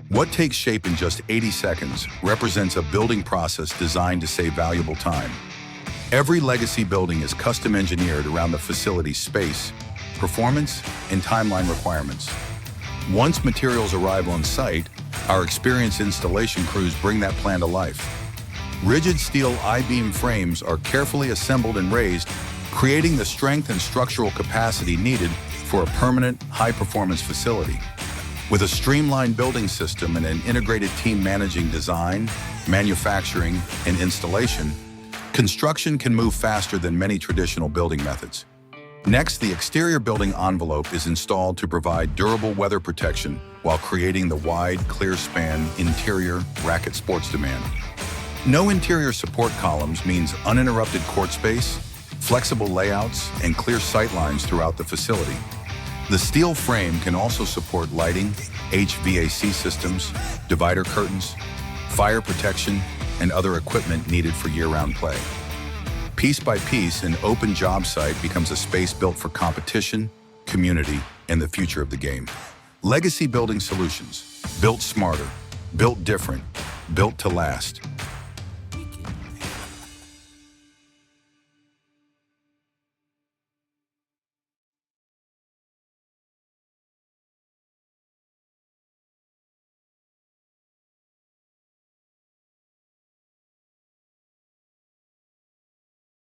What takes shape in just 80 seconds represents a building process designed to save valuable time. Every legacy building is custom engineered around the facility's space, performance, and timeline requirements. Once materials arrive on site, our experienced installation crews bring that plan to life. Rigid steel I-beam frames are carefully assembled and raised, creating the strength and structural capacity needed for a permanent, high-performance facility. With a streamlined building system and an integrated team managing design, manufacturing, and installation, construction can move faster than many traditional building methods. Next, the exterior building envelope is installed to provide durable weather protection while creating the wide, clear-span interior racket sports demand. No interior support columns means uninterrupted court space, flexible layouts, and clear sight lines throughout the facility. The steel frame can also support lighting, HVAC systems, divider curtains, fire protection, and other equipment needed for year-round play. Piece by piece, an open job site becomes a space built for competition, community, and the future of the game. Legacy Building Solutions. Built smarter, built different, built to last.